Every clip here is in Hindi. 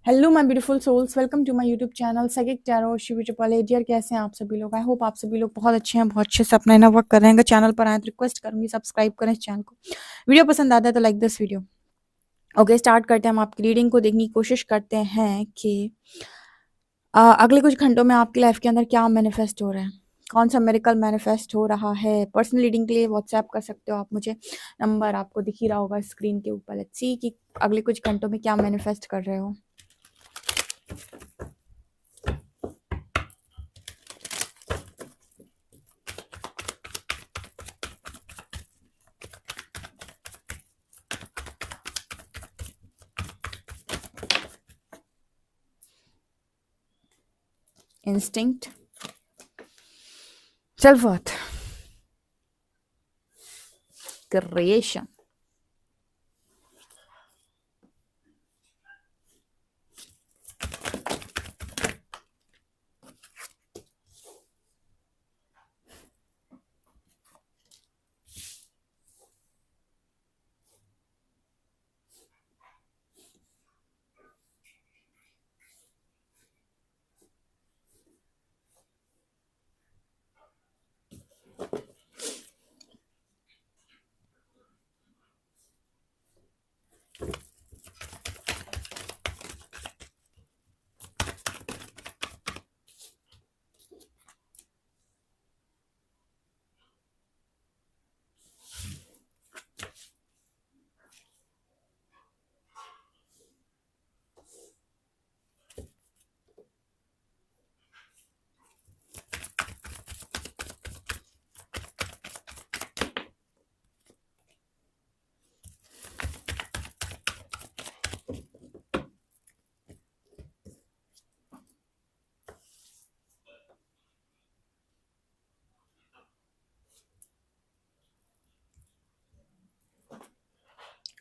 Hello my beautiful souls, welcome to my YouTube channel psychic tarot Shivi triple eight. Dear, कैसे हैं आप सभी लोग? आई होप आप सभी लोग बहुत अच्छे हैं, बहुत अच्छे से अपना इनर वर्क कर रहे हैं। अगर चैनल पर आए तो रिक्वेस्ट करूंगी सब्सक्राइब करें इस चैनल को। वीडियो पसंद आता है तो like this video. Okay, start करते हैं। हम आपकी रीडिंग को देखने की कोशिश करते हैं कि अगले कुछ घंटों में आपकी लाइफ के अंदर क्या मैनिफेस्ट हो रहा है, कौन सा मेरिकल मैनिफेस्ट हो रहा है। पर्सनल रीडिंग के लिए व्हाट्सएप कर सकते हो आप मुझे, नंबर आपको दिख ही रहा होगा स्क्रीन के ऊपर। लेट्स सी कि अगले कुछ घंटों में क्या मैनिफेस्ट कर रहे हो। Instinct, self worth, creation,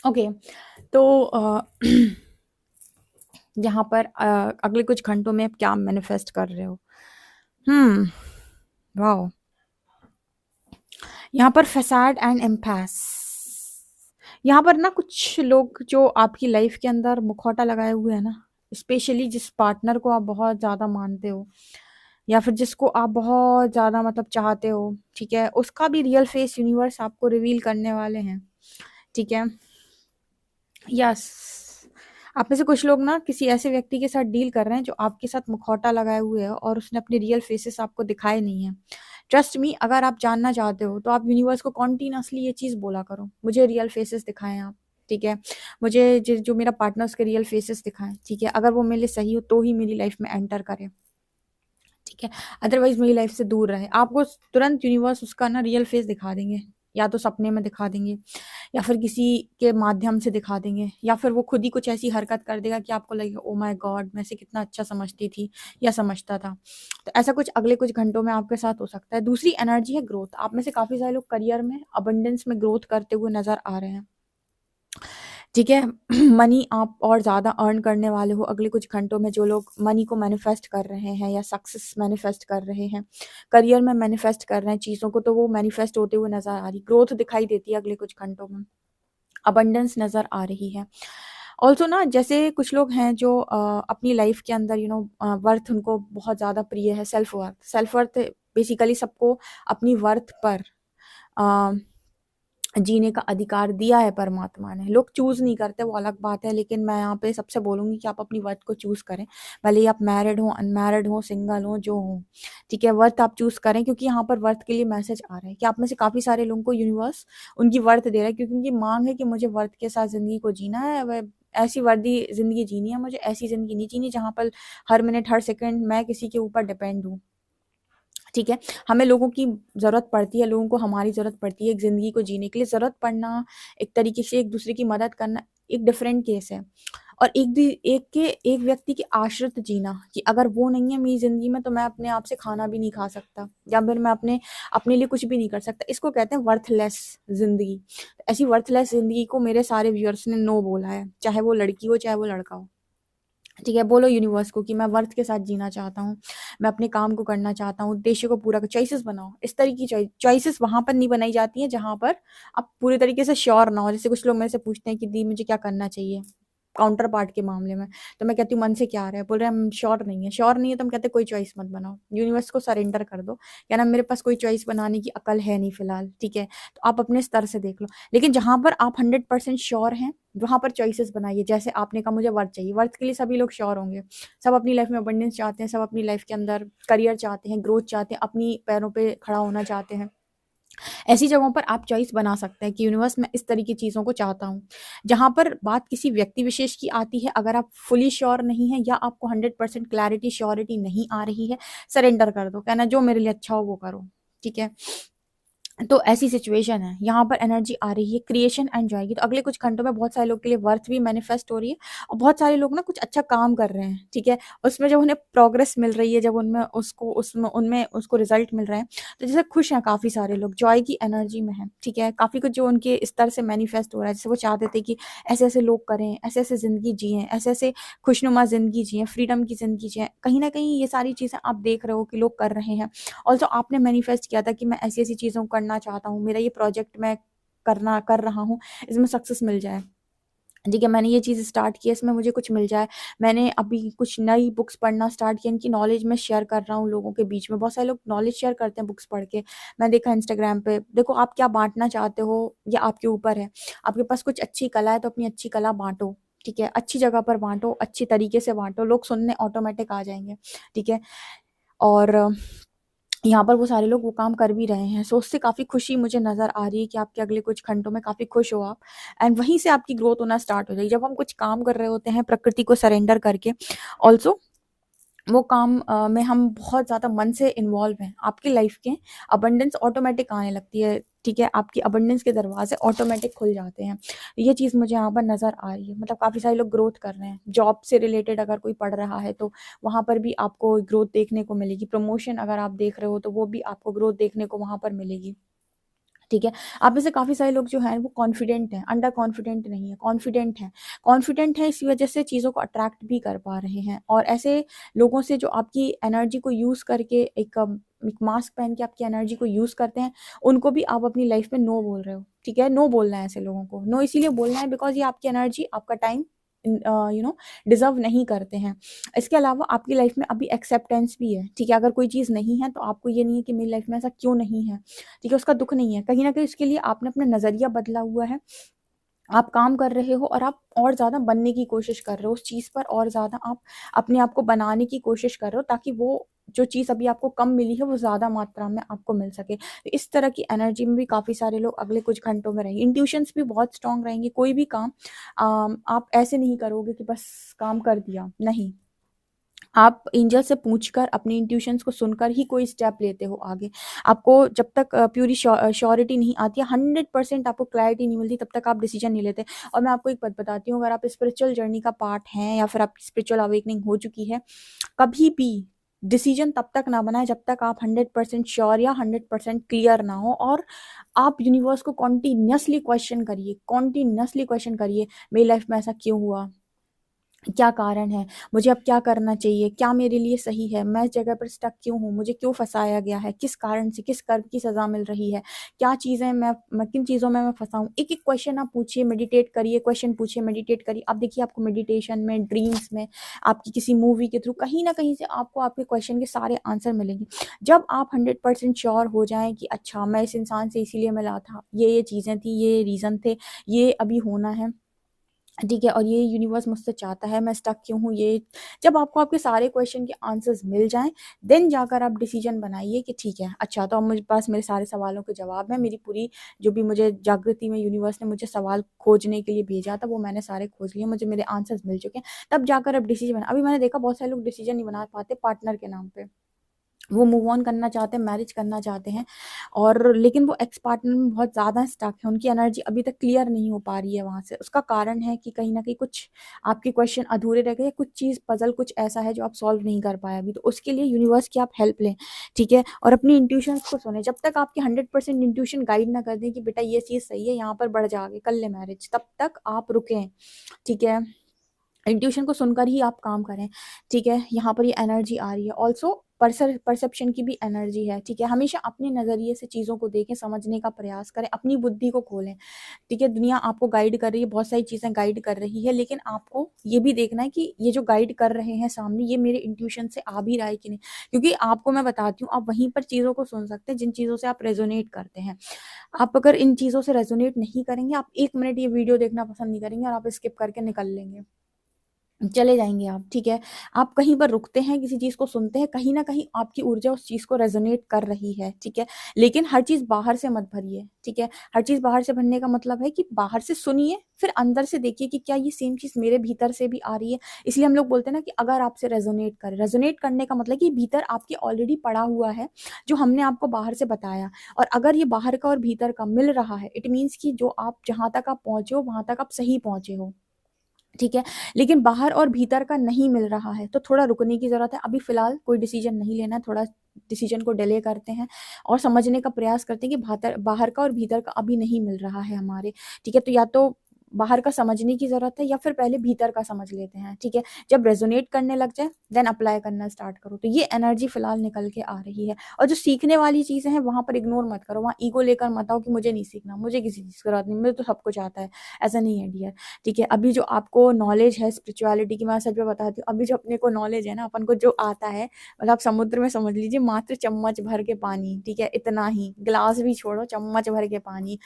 okay. तो यहाँ पर अगले कुछ घंटों में आप क्या मैनिफेस्ट कर रहे हो? वाओ, यहाँ पर फैसाड एंड एम्पास। यहाँ पर ना कुछ लोग जो आपकी लाइफ के अंदर मुखौटा लगाए हुए हैं ना, स्पेशली जिस पार्टनर को आप बहुत ज़्यादा मानते हो या फिर जिसको आप बहुत ज़्यादा मतलब चाहते हो, ठीक है, उसका भी रियल फेस यूनिवर्स आपको रिवील करने वाले हैं। ठीक है, यस। आप में से कुछ लोग ना किसी ऐसे व्यक्ति के साथ डील कर रहे हैं जो आपके साथ मुखौटा लगाए हुए है और उसने अपने रियल फेसेस आपको दिखाए नहीं है। ट्रस्ट मी, अगर आप जानना चाहते हो तो आप यूनिवर्स को कॉन्टिन्यूसली ये चीज़ बोला करो, मुझे रियल फेसेस दिखाएं आप। ठीक है, मुझे जो मेरा पार्टनर उसके रियल फेसेस दिखाएं। ठीक है, अगर वो मेरे लिए सही हो तो ही मेरी लाइफ में एंटर करे। ठीक है, अदरवाइज मेरी लाइफ से दूर रहे। आपको तुरंत यूनिवर्स उसका ना रियल फेस दिखा देंगे, या तो सपने में दिखा देंगे या फिर किसी के माध्यम से दिखा देंगे, या फिर वो खुद ही कुछ ऐसी हरकत कर देगा कि आपको लगेगा ओ माय गॉड, मैं इसे कितना अच्छा समझती थी या समझता था। तो ऐसा कुछ अगले कुछ घंटों में आपके साथ हो सकता है। दूसरी एनर्जी है ग्रोथ। आप में से काफ़ी सारे लोग करियर में अबंडेंस में ग्रोथ करते हुए नज़र आ रहे हैं। ठीक है, मनी आप और ज़्यादा अर्न करने वाले हो अगले कुछ घंटों में। जो लोग मनी को मैनिफेस्ट कर रहे हैं या सक्सेस मैनिफेस्ट कर रहे हैं, करियर में मैनिफेस्ट कर रहे हैं चीज़ों को, तो वो मैनिफेस्ट होते हुए नज़र आ रही। ग्रोथ दिखाई देती है अगले कुछ घंटों में, अबंडेंस नज़र आ रही है। ऑल्सो ना, जैसे कुछ लोग हैं जो अपनी लाइफ के अंदर वर्थ उनको बहुत ज़्यादा प्रिय है। सेल्फ वर्थ बेसिकली सबको अपनी वर्थ पर जीने का अधिकार दिया है परमात्मा ने। लोग चूज़ नहीं करते, वो अलग बात है, लेकिन मैं यहाँ पे सबसे बोलूँगी कि आप अपनी वर्थ को चूज़ करें। भले ही आप मैरिड हो, अनमैरिड हो, सिंगल हो, जो हो, ठीक है, वर्थ आप चूज़ करें, क्योंकि यहाँ पर वर्थ के लिए मैसेज आ रहा है कि आप में से काफ़ी सारे लोगों को यूनिवर्स उनकी वर्थ दे रहा है, क्योंकि उनकी मांग है कि मुझे वर्थ के साथ ज़िंदगी को जीना है। वह ऐसी वर्दी ज़िंदगी जीनी है, मुझे ऐसी ज़िंदगी नहीं जीनी जहाँ पर हर मिनट हर सेकंड मैं किसी के ऊपर डिपेंड हूँ। ठीक है, हमें लोगों की ज़रूरत पड़ती है, लोगों को हमारी ज़रूरत पड़ती है एक ज़िंदगी को जीने के लिए। ज़रूरत पड़ना, एक तरीके से एक दूसरे की मदद करना, एक डिफरेंट केस है। और एक व्यक्ति के आश्रित जीना, कि अगर वो नहीं है मेरी ज़िंदगी में तो मैं अपने आप से खाना भी नहीं खा सकता, या फिर मैं अपने अपने लिए कुछ भी नहीं कर सकता। इसको कहते हैं वर्थलेस ज़िंदगी। ऐसी वर्थलेस ज़िंदगी को मेरे सारे व्यूअर्स ने नो बोला है, चाहे वो लड़की हो चाहे वो लड़का हो। ठीक है, बोलो यूनिवर्स को कि मैं वर्थ के साथ जीना चाहता हूँ, मैं अपने काम को करना चाहता हूँ, उद्देश्य को पूरा कर। चॉइसेस बनाओ। इस तरह की चॉइसेस वहाँ पर नहीं बनाई जाती हैं जहाँ पर आप पूरे तरीके से श्योर ना हो। जैसे कुछ लोग मेरे से पूछते हैं कि दी मुझे क्या करना चाहिए, काउंटर पार्ट के मामले में। तो मैं कहती हूँ मन से क्या आ रहा है? बोल रहे हैं हम श्योर नहीं है। श्योर नहीं है तो हम कहते हैं कोई चॉइस मत बनाओ, यूनिवर्स को सरेंडर कर दो। क्या ना, मेरे पास कोई चॉइस बनाने की अकल है नहीं फिलहाल, ठीक है? तो आप अपने स्तर से देख लो। लेकिन जहाँ पर आप 100% श्योर हैं, वहाँ पर चॉइसेस बनाइए। जैसे आपने कहा मुझे वर्थ चाहिए, वर्थ के लिए सभी लोग श्योर होंगे। सब अपनी लाइफ में अबंडेंस चाहते हैं, सब अपनी लाइफ के अंदर करियर चाहते हैं, ग्रोथ चाहते हैं, अपनी पैरों पे खड़ा होना चाहते हैं। ऐसी जगहों पर आप चॉइस बना सकते हैं कि यूनिवर्स मैं इस तरह की चीज़ों को चाहता हूँ। जहाँ पर बात किसी व्यक्ति विशेष की आती है, अगर आप फुली श्योर नहीं हैं या आपको 100% क्लैरिटी, श्योरिटी नहीं आ रही है, सरेंडर कर दो। कहना जो मेरे लिए अच्छा हो वो करो, ठीक है? तो ऐसी सिचुएशन है, यहाँ पर एनर्जी आ रही है क्रिएशन एंड जॉय की। तो अगले कुछ घंटों में बहुत सारे लोग के लिए वर्थ भी मैनिफेस्ट हो रही है, और बहुत सारे लोग ना कुछ अच्छा काम कर रहे हैं, ठीक है? उसमें जब उन्हें प्रोग्रेस मिल रही है, जब उनमें उसको रिजल्ट मिल रहे हैं, तो जैसे खुश हैं काफ़ी सारे लोग, जॉय की एनर्जी में है, ठीक है? काफ़ी कुछ जो उनके स्तर से मैनिफेस्ट हो रहा है, जैसे वो चाहते थे कि ऐसे-ऐसे लोग करें, ऐसे-ऐसे ज़िंदगी जिएँ, ऐसे-ऐसे खुशनुमा ज़िंदगी जिएँ, फ्रीडम की ज़िंदगी जिएँ। कहीं न कहीं ये सारी चीज़ें आप देख रहे हो कि लोग कर रहे हैं। ऑल्सो आपने मैनिफेस्ट किया था कि मैं ऐसी-ऐसी चीज़ों को करना चाहता हूँ, मेरा ये प्रोजेक्ट मैं कर रहा हूँ, इसमें सक्सेस मिल जाए। ठीक है, मैंने ये चीज़ स्टार्ट की है, इसमें मुझे कुछ मिल जाए। मैंने अभी कुछ नई बुक्स पढ़ना स्टार्ट किया, इनकी नॉलेज मैं शेयर कर रहा हूँ लोगों के बीच में। बहुत सारे लोग नॉलेज शेयर करते हैं बुक्स पढ़ के, मैं देखा इंस्टाग्राम पे। देखो आप क्या बाँटना चाहते हो, ये आपके ऊपर है। आपके पास कुछ अच्छी कला है तो अपनी अच्छी कला बाँटो, ठीक है? अच्छी जगह पर बाँटो, अच्छी तरीके से बाँटो, लोग सुनने ऑटोमेटिक आ जाएँगे, ठीक है? और यहाँ पर वो सारे लोग वो काम कर भी रहे हैं। सो उससे काफ़ी खुशी मुझे नज़र आ रही है कि आपके अगले कुछ घंटों में काफ़ी खुश हो आप, एंड वहीं से आपकी ग्रोथ होना स्टार्ट हो जाएगी। जब हम कुछ काम कर रहे होते हैं प्रकृति को सरेंडर करके, ऑल्सो वो काम में हम बहुत ज़्यादा मन से इन्वॉल्व हैं, आपकी लाइफ के अबंडेंस ऑटोमेटिक आने लगती है, ठीक है? आपकी अबंडेंस के दरवाजे ऑटोमेटिक खुल जाते हैं। ये चीज़ मुझे यहाँ पर नज़र आ रही है। मतलब काफ़ी सारे लोग ग्रोथ कर रहे हैं। जॉब से रिलेटेड अगर कोई पढ़ रहा है तो वहाँ पर भी आपको ग्रोथ देखने को मिलेगी। प्रमोशन अगर आप देख रहे हो तो वो भी आपको ग्रोथ देखने को वहाँ पर मिलेगी। ठीक है? आप में से काफ़ी सारे लोग जो हैं वो कॉन्फिडेंट हैं, अंडर कॉन्फिडेंट नहीं है, कॉन्फिडेंट हैं। कॉन्फिडेंट हैं इसी वजह से चीज़ों को अट्रैक्ट भी कर पा रहे हैं, और ऐसे लोगों से जो आपकी एनर्जी को यूज़ करके एक मास्क पहन के आपकी एनर्जी को यूज़ करते हैं, उनको भी आप अपनी लाइफ में नो बोल रहे हो, ठीक है? नो बोलना है ऐसे लोगों को। नो इसीलिए बोलना है बिकॉज़ ये आपकी एनर्जी, आपका टाइम यू नो डिज़र्व नहीं करते हैं। इसके अलावा आपकी लाइफ में अभी एक्सेप्टेंस भी है, ठीक है? अगर कोई चीज़ नहीं है तो आपको ये नहीं है कि मेरी लाइफ में ऐसा क्यों नहीं है, ठीक है? उसका दुःख नहीं है। कहीं न कहीं उसके लिए आपने अपना नज़रिया बदला हुआ है। आप काम कर रहे हो और आप और ज़्यादा बनने की कोशिश कर रहे हो उस चीज़ पर, और ज़्यादा आप अपने आप को बनाने की कोशिश कर रहे हो ताकि वो जो चीज़ अभी आपको कम मिली है वो ज़्यादा मात्रा में आपको मिल सके। तो इस तरह की एनर्जी में भी काफ़ी सारे लोग अगले कुछ घंटों में रहेंगे। इंट्यूशंस भी बहुत स्ट्रॉन्ग रहेंगे। कोई भी काम आप ऐसे नहीं करोगे कि बस काम कर दिया, नहीं। आप एंजल से पूछकर, अपनी इंट्यूशंस को सुनकर ही कोई स्टेप लेते हो आगे। आपको जब तक प्यूरी श्योरिटी नहीं आती है, 100% आपको क्लैरिटी नहीं मिलती, तब तक आप डिसीजन नहीं लेते। और मैं आपको एक बात बताती हूँ, अगर आप स्पिरिचुअल जर्नी का पार्ट हैं या फिर आपकी स्पिरिचुअल अवेकनिंग हो चुकी है, कभी भी डिसीजन तब तक ना बनाएँ जब तक आप 100% श्योर या 100% क्लियर ना हो, और आप यूनिवर्स को कॉन्टिन्यूअसली क्वेश्चन करिए, मेरी लाइफ में ऐसा क्यों हुआ? क्या कारण है? मुझे अब क्या करना चाहिए? क्या मेरे लिए सही है? मैं इस जगह पर स्टक क्यों हूँ? मुझे क्यों फँसाया गया है? किस कारण से? किस कर्म की सज़ा मिल रही है? क्या चीज़ें मैं किन चीज़ों में मैं फँसा हूँ? एक-एक क्वेश्चन आप पूछिए, मेडिटेट करिए, क्वेश्चन पूछिए, मेडिटेट करिए। आप देखिए आपको मेडिटेशन में, ड्रीम्स में, आपकी किसी मूवी के थ्रू कहीं न कहीं से आपको आपके क्वेश्चन के सारे आंसर मिलेंगे। जब आप 100% श्योर हो जाएँ कि अच्छा मैं इस इंसान से इसीलिए मिला था, ये चीज़ें थी, ये रीज़न थे, ये अभी होना है। ठीक है, और ये यूनिवर्स मुझसे चाहता है, मैं स्टक क्यों हूँ, ये जब आपको आपके सारे क्वेश्चन के आंसर्स मिल जाएँ, देन जाकर आप डिसीजन बनाइए कि ठीक है, अच्छा तो अब मुझे पास मेरे सारे सवालों के जवाब हैं, मेरी पूरी जो भी मुझे जागृति में यूनिवर्स ने मुझे सवाल खोजने के लिए भेजा था, वो मैंने सारे खोज लिए, मुझे मेरे आंसर्स मिल चुके हैं, तब जाकर आप डिसीजन अभी मैंने देखा बहुत सारे लोग डिसीजन नहीं बना पाते पार्टनर के नाम पे। वो मूव ऑन करना चाहते हैं, मैरिज करना चाहते हैं, और लेकिन वो एक्स पार्टनर में बहुत ज़्यादा स्टक है, उनकी एनर्जी अभी तक क्लियर नहीं हो पा रही है वहाँ से। उसका कारण है कि कहीं न कहीं कुछ आपके क्वेश्चन अधूरे रह गए, कुछ चीज़ पज़ल कुछ ऐसा है जो आप सॉल्व नहीं कर पाए अभी। तो उसके लिए यूनिवर्स की आप हेल्प लें, ठीक है? और अपनी इंट्यूशंस को सुनें। जब तक आपकी 100% इंट्यूशन गाइड ना कर दें कि बेटा ये चीज़ सही है, यहाँ पर बढ़ जा आगे, कर ले मैरिज, तब तक आप रुकें, ठीक है? इंट्यूशन को सुनकर ही आप काम करें, ठीक है? यहाँ पर ये एनर्जी आ रही है। ऑल्सो परसेप्शन की भी एनर्जी है, ठीक है। हमेशा अपने नज़रिए से चीज़ों को देखें, समझने का प्रयास करें, अपनी बुद्धि को खोलें, ठीक है। दुनिया आपको गाइड कर रही है, बहुत सारी चीज़ें गाइड कर रही है, लेकिन आपको ये भी देखना है कि ये जो गाइड कर रहे हैं सामने, ये मेरे इंट्यूशन से आ भी रहा है कि नहीं। क्योंकि आपको मैं बताती हूँ, आप वहीं पर चीज़ों को सुन सकते हैं जिन चीज़ों से आप रेजोनेट करते हैं। आप अगर इन चीज़ों से रेजोनेट नहीं करेंगे, आप 1 मिनट ये वीडियो देखना पसंद नहीं करेंगे और आप स्किप करके निकल लेंगे, चले जाएँगे आप, ठीक है। आप कहीं पर रुकते हैं, किसी चीज़ को सुनते हैं, कहीं न कहीं आपकी ऊर्जा उस चीज़ को रेज़ोनेट कर रही है, ठीक है। लेकिन हर चीज़ बाहर से मत भरिए, ठीक है। हर चीज़ बाहर से भरने का मतलब है कि बाहर से सुनिए, फिर अंदर से देखिए कि क्या ये सेम चीज़ मेरे भीतर से भी आ रही है। इसलिए हम लोग बोलते हैं ना कि अगर आपसे रेज़ोनेट करने का मतलब कि भीतर आपके ऑलरेडी पड़ा हुआ है, जो हमने आपको बाहर से बताया, और अगर ये बाहर का और भीतर का मिल रहा है, इट मीन्स कि जो आप जहाँ तक आप पहुँचे हो, वहाँ तक आप सही पहुँचे हो, ठीक है। लेकिन बाहर और भीतर का नहीं मिल रहा है, तो थोड़ा रुकने की ज़रूरत है। अभी फ़िलहाल कोई डिसीज़न नहीं लेना है, थोड़ा डिसीज़न को डिले करते हैं और समझने का प्रयास करते हैं कि बाहर का और भीतर का अभी नहीं मिल रहा है हमारे, ठीक है। तो या तो बाहर का समझने की ज़रूरत है या फिर पहले भीतर का समझ लेते हैं, ठीक है। जब रेज़ोनेट करने लग जाए, देन अप्लाई करना स्टार्ट करो। तो ये एनर्जी फ़िलहाल निकल के आ रही है। और जो सीखने वाली चीज़ें हैं, वहाँ पर इग्नोर मत करो, वहाँ ईगो लेकर मत आओ कि मुझे नहीं सीखना, मुझे किसी चीज़ की ज़रूरत नहीं, मुझे तो सब कुछ आता है। ऐसा नहीं है डियर, ठीक है। अभी जो आपको नॉलेज है स्पिरिचुअलिटी की, मैं सच में बताती हूँ, अभी जो अपने को नॉलेज है ना, अपन को जो आता है, मतलब आप समुद्र में समझ लीजिए मात्र चम्मच भर के पानी, ठीक है, इतना ही, गिलास भी छोड़ो, चम्मच भर के पानी,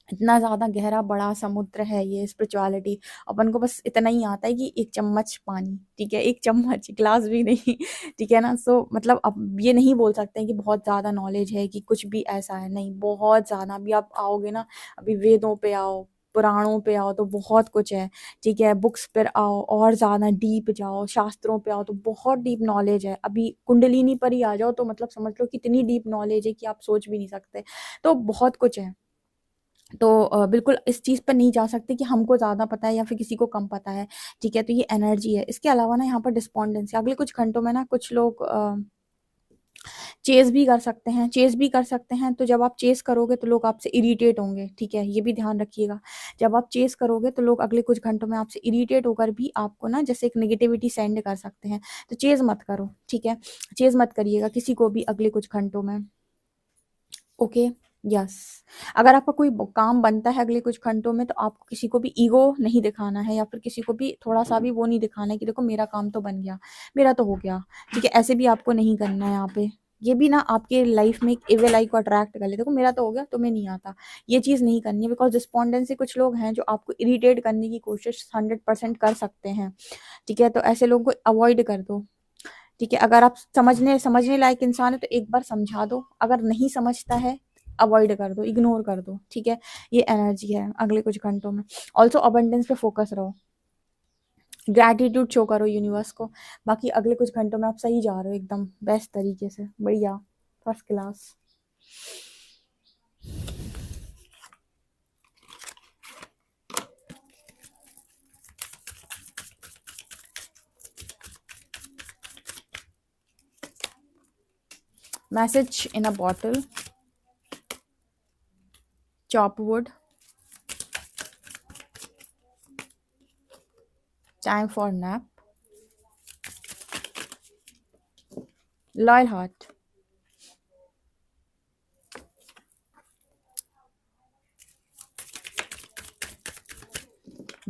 इतना ज़्यादा गहरा बड़ा समुद्र है ये स्पिरिचुअलिटी। अपन को बस इतना ही आता है कि 1 चम्मच पानी, ठीक है, 1 चम्मच, ग्लास भी नहीं ठीक है ना। सो मतलब अब ये नहीं बोल सकते हैं कि बहुत ज़्यादा नॉलेज है, कि कुछ भी ऐसा है, नहीं, बहुत ज़्यादा। अभी आप आओगे ना, अभी वेदों पे आओ, पुराणों पे आओ तो बहुत कुछ है, ठीक है। बुक्स पर आओ, और ज़्यादा डीप जाओ, शास्त्रों पे आओ तो बहुत डीप नॉलेज है। अभी कुंडलिनी पर ही आ जाओ तो मतलब समझ लो कितनी डीप नॉलेज है कि आप सोच भी नहीं सकते। तो बहुत कुछ है। तो बिल्कुल इस चीज़ पर नहीं जा सकते कि हमको ज़्यादा पता है या फिर किसी को कम पता है, ठीक है। तो ये एनर्जी है। इसके अलावा ना यहाँ पर डिस्पोंडेंसी, अगले कुछ घंटों में ना कुछ लोग चेज़ भी कर सकते हैं, तो जब आप चेज़ करोगे तो लोग आपसे इरिटेट होंगे, ठीक है, ये भी ध्यान रखिएगा। जब आप चेज़ करोगे तो लोग अगले कुछ घंटों में आपसे इरिटेट होकर भी आपको ना जैसे एक नेगेटिविटी सेंड कर सकते हैं, तो चेज़ मत करो, ठीक है। चेज़ मत करिएगा किसी को भी अगले कुछ घंटों में, ओके। यस, अगर आपका कोई काम बनता है अगले कुछ घंटों में, तो आपको किसी को भी ईगो नहीं दिखाना है, या फिर किसी को भी थोड़ा सा भी वो नहीं दिखाना है कि देखो मेरा काम तो बन गया, मेरा तो हो गया, ठीक है। ऐसे भी आपको नहीं करना है यहाँ पे। ये भी ना आपके लाइफ में एक एविल आई को अट्रैक्ट कर ले, देखो मेरा तो हो गया, तुम्हें नहीं आता, ये चीज़ नहीं करनी है। बिकॉज रिस्पॉन्डेंसी कुछ लोग हैं जो आपको इरिटेट करने की कोशिश 100% कर सकते हैं, ठीक है। तो ऐसे लोगों को अवॉइड कर दो, ठीक है। अगर आप समझने लायक इंसान है तो एक बार समझा दो, अगर नहीं समझता है अवॉइड कर दो, इग्नोर कर दो, ठीक है। ये एनर्जी है अगले कुछ घंटों में। ऑल्सो अबंडेंस पे फोकस रहो, ग्रैटिट्यूड शो करो यूनिवर्स को। बाकी अगले कुछ घंटों में आप सही जा रहे हो, एकदम बेस्ट तरीके से, बढ़िया, first class. Message in a bottle, chop wood, time for nap, loyal heart,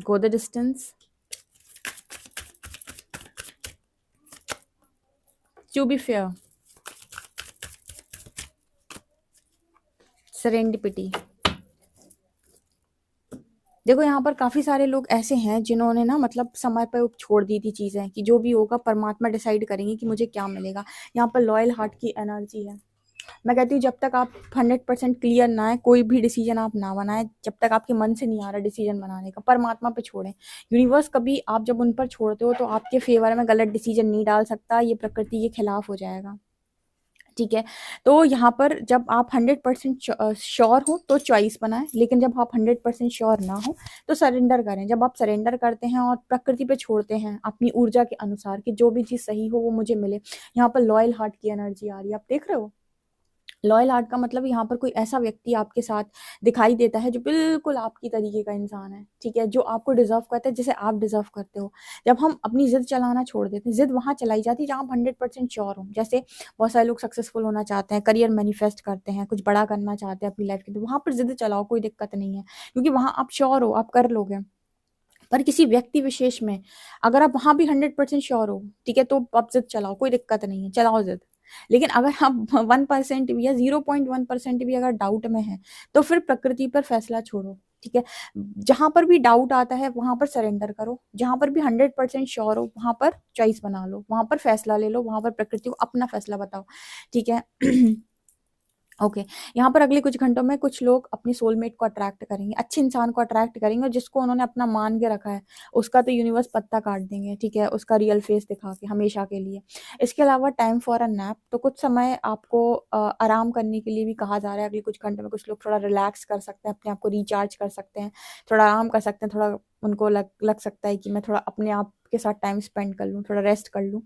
go the distance, to be fair, serendipity. देखो यहाँ पर काफ़ी सारे लोग ऐसे हैं जिन्होंने ना मतलब समय पर छोड़ दी थी चीज़ें, कि जो भी होगा परमात्मा डिसाइड करेंगे कि मुझे क्या मिलेगा। यहाँ पर लॉयल हार्ट की एनर्जी है। मैं कहती हूँ जब तक आप 100% क्लियर ना है, कोई भी डिसीजन आप ना बनाएं, जब तक आपके मन से नहीं आ रहा डिसीजन बनाने का, परमात्मा पे छोड़ें। यूनिवर्स कभी आप जब उन पर छोड़ते हो तो आपके फेवर में गलत डिसीजन नहीं डाल सकता, ये प्रकृति के खिलाफ हो जाएगा, ठीक है। तो यहाँ पर जब आप 100% श्योर हो तो चॉइस बनाएं, लेकिन जब आप 100% श्योर ना हो तो सरेंडर करें। जब आप सरेंडर करते हैं और प्रकृति पे छोड़ते हैं अपनी ऊर्जा के अनुसार कि जो भी चीज़ सही हो वो मुझे मिले, यहाँ पर लॉयल हार्ट की एनर्जी आ रही है, आप देख रहे हो। लॉयल हार्ट का मतलब यहाँ पर कोई ऐसा व्यक्ति आपके साथ दिखाई देता है जो बिल्कुल आपकी तरीके का इंसान है, ठीक है, जो आपको डिजर्व करता है, जैसे आप डिजर्व करते हो। जब हम अपनी जिद चलाना छोड़ देते हैं, जिद वहाँ चलाई जाती है जहाँ हम 100% श्योर हो। जैसे बहुत सारे लोग सक्सेसफुल होना चाहते हैं, करियर मैनिफेस्ट करते हैं, कुछ बड़ा करना चाहते हैं अपनी लाइफ के, तो वहाँ पर जिद चलाओ, कोई दिक्कत नहीं है, क्योंकि वहाँ आप श्योर हो, आप कर लोगे। पर किसी व्यक्ति विशेष में अगर आप वहां भी 100% श्योर हो, ठीक है, तो आप जिद चलाओ, कोई दिक्कत नहीं है, चलाओ जिद। लेकिन अगर आप 1% भी या 0.1% भी अगर डाउट में है, तो फिर प्रकृति पर फैसला छोड़ो, ठीक है। जहां पर भी डाउट आता है वहां पर सरेंडर करो, जहां पर भी 100% श्योर हो वहां पर चॉइस बना लो, वहां पर फैसला ले लो, वहां पर प्रकृति को अपना फैसला बताओ, ठीक है। ओके। यहाँ पर अगले कुछ घंटों में कुछ लोग अपनी सोलमेट को अट्रैक्ट करेंगे, अच्छे इंसान को अट्रैक्ट करेंगे, और जिसको उन्होंने अपना मान के रखा है उसका तो यूनिवर्स पत्ता काट देंगे, ठीक है, उसका रियल फेस दिखा के हमेशा के लिए। इसके अलावा टाइम फॉर अ नैप, तो कुछ समय आपको आराम करने के लिए भी कहा जा रहा है। अगले कुछ घंटे में कुछ लोग थोड़ा रिलैक्स कर सकते हैं, अपने आप को रिचार्ज कर सकते हैं, थोड़ा आराम कर सकते हैं, थोड़ा उनको लग सकता है कि मैं थोड़ा अपने आप के साथ टाइम स्पेंड कर लूँ, थोड़ा रेस्ट कर लूँ।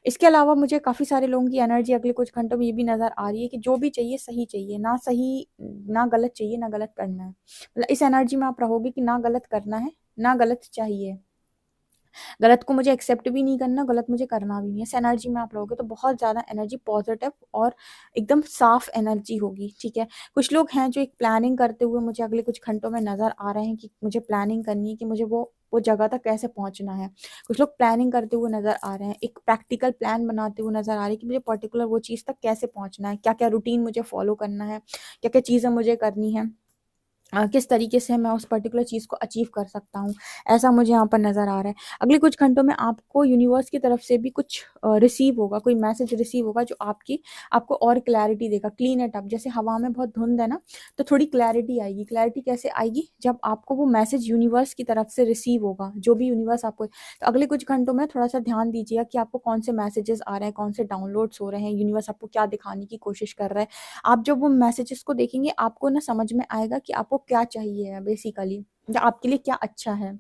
इसके अलावा मुझे काफ़ी सारे लोगों की एनर्जी अगले कुछ घंटों में ये भी नज़र आ रही है कि जो भी चाहिए सही चाहिए, ना सही ना गलत चाहिए, ना गलत करना है। मतलब इस एनर्जी में आप रहोगे कि ना गलत करना है, ना गलत चाहिए, गलत को मुझे एक्सेप्ट भी नहीं करना, गलत मुझे करना भी नहीं है। इस एनर्जी में आप रहोगे तो बहुत ज़्यादा एनर्जी पॉजिटिव और एकदम साफ एनर्जी होगी, ठीक है। कुछ लोग हैं जो एक प्लानिंग करते हुए मुझे अगले कुछ घंटों में नज़र आ रहे हैं कि मुझे प्लानिंग करनी है कि मुझे वो जगह तक कैसे पहुंचना है। कुछ लोग प्लानिंग करते हुए नज़र आ रहे हैं, एक प्रैक्टिकल प्लान बनाते हुए नज़र आ रहे हैं कि मुझे पर्टिकुलर वो चीज़ तक कैसे पहुंचना है, क्या क्या रूटीन मुझे फॉलो करना है, क्या क्या चीज़ें मुझे करनी है, किस तरीके से मैं उस पर्टिकुलर चीज़ को अचीव कर सकता हूँ, ऐसा मुझे यहाँ पर नज़र आ रहा है। अगले कुछ घंटों में आपको यूनिवर्स की तरफ से भी कुछ रिसीव होगा, कोई मैसेज रिसीव होगा जो आपको और क्लैरिटी देगा, क्लीन इट अप। जैसे हवा में बहुत धुंध है ना, तो थोड़ी क्लैरिटी आएगी। क्लैरिटी कैसे आएगी? जब आपको वो मैसेज यूनिवर्स की तरफ से रिसीव होगा, जो भी यूनिवर्स आपको। तो अगले कुछ घंटों में थोड़ा सा ध्यान दीजिएगा कि आपको कौन से मैसेजेस आ रहे हैं, कौन से डाउनलोड्स हो रहे हैं, यूनिवर्स आपको क्या दिखाने की कोशिश कर रहा है। आप जब वो मैसेजेस को देखेंगे आपको ना समझ में आएगा कि आपको क्या चाहिए है बेसिकली, या आपके लिए क्या अच्छा है,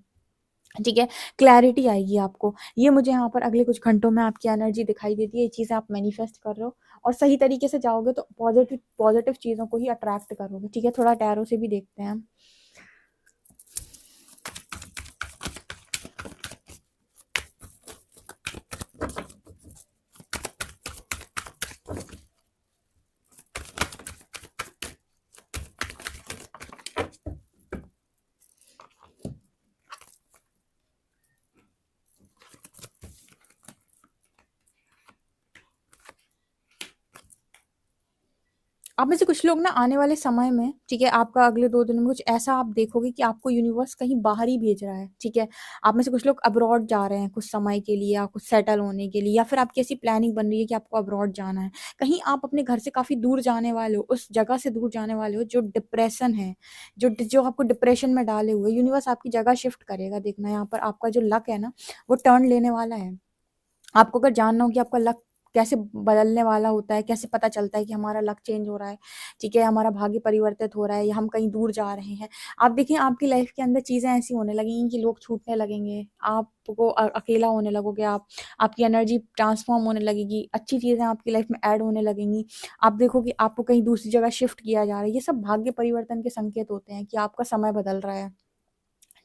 ठीक है। क्लैरिटी आएगी आपको। ये मुझे यहाँ पर अगले कुछ घंटों में आपकी एनर्जी दिखाई देती है। ये चीज़ें आप मैनिफेस्ट कर रहे हो और सही तरीके से जाओगे तो पॉजिटिव पॉजिटिव चीज़ों को ही अट्रैक्ट करोगे, ठीक है। थोड़ा टैरो से भी देखते हैं हम। आप में से कुछ लोग ना आने वाले समय में, ठीक है, आपका अगले 2 दिनों में कुछ ऐसा आप देखोगे कि आपको यूनिवर्स कहीं बाहर ही भेज रहा है, ठीक है। आप में से कुछ लोग अब्रॉड जा रहे हैं कुछ समय के लिए, या कुछ सेटल होने के लिए, या फिर आपकी ऐसी प्लानिंग बन रही है कि आपको अब्रॉड जाना है। कहीं आप अपने घर से काफ़ी दूर जाने वाले हो, उस जगह से दूर जाने वाले हो जो डिप्रेशन है, जो आपको डिप्रेशन में डाले हुए। यूनिवर्स आपकी जगह शिफ्ट करेगा, देखना यहाँ पर आपका जो लक है ना वो टर्न लेने वाला है। आपको अगर जानना हो कि आपका लक कैसे बदलने वाला होता है, कैसे पता चलता है कि हमारा लक चेंज हो रहा है, ठीक है, हमारा भाग्य परिवर्तित हो रहा है, या हम कहीं दूर जा रहे हैं। आप देखिए आपकी लाइफ के अंदर चीज़ें ऐसी होने लगेंगी कि लोग छूटने लगेंगे, आपको अकेला होने लगोगे आप, आपकी एनर्जी ट्रांसफॉर्म होने लगेगी, अच्छी चीज़ें आपकी लाइफ में ऐड होने लगेंगी। आप देखो कि आपको कहीं दूसरी जगह शिफ्ट किया जा रहा है। ये सब भाग्य परिवर्तन के संकेत होते हैं कि आपका समय बदल रहा है,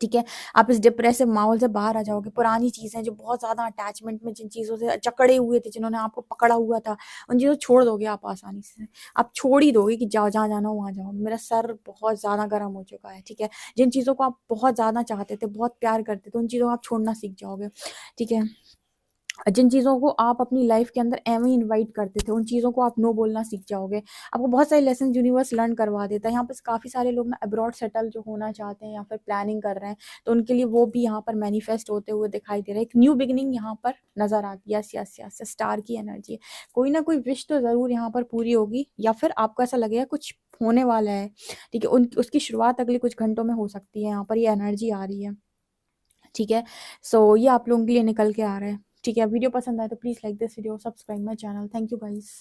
ठीक है। आप इस डिप्रेसिव माहौल से बाहर आ जाओगे। पुरानी चीज़ें जो बहुत ज़्यादा अटैचमेंट में जिन चीज़ों से जकड़े हुए थे, जिन्होंने आपको पकड़ा हुआ था, उन चीज़ों को छोड़ दोगे आप आसानी से। आप छोड़ ही दोगे कि जाओ, जहाँ जाना हो वहाँ जाओ। मेरा सर बहुत ज़्यादा गर्म हो चुका है, ठीक है। जिन चीज़ों को आप बहुत ज़्यादा चाहते थे, बहुत प्यार करते थे, उन चीज़ों को आप छोड़ना सीख जाओगे, ठीक है। जिन चीज़ों को आप अपनी लाइफ के अंदर एवं ही इनवाइट करते थे, उन चीज़ों को आप नो बोलना सीख जाओगे। आपको बहुत सारे लेसन यूनिवर्स लर्न करवा देता है। यहाँ पे काफ़ी सारे लोग ना अब्रॉड सेटल जो होना चाहते हैं या फिर प्लानिंग कर रहे हैं, तो उनके लिए वो भी यहाँ पर मैनिफेस्ट होते हुए दिखाई दे रहा है। एक न्यू बिगिनिंग यहाँ पर नज़र आती है। यस यस यस, स्टार की एनर्जी है। कोई ना कोई विश तो ज़रूर यहाँ पर पूरी होगी, या फिर आपको ऐसा लगेगा कुछ होने वाला है, ठीक है। उन उसकी शुरुआत अगले कुछ घंटों में हो सकती है। यहाँ पर ये एनर्जी आ रही है, ठीक है। सो ये आप लोगों के लिए निकल के आ रहा है, ठीक है। वीडियो पसंद आए तो please like this video, subscribe my channel. Thank you guys.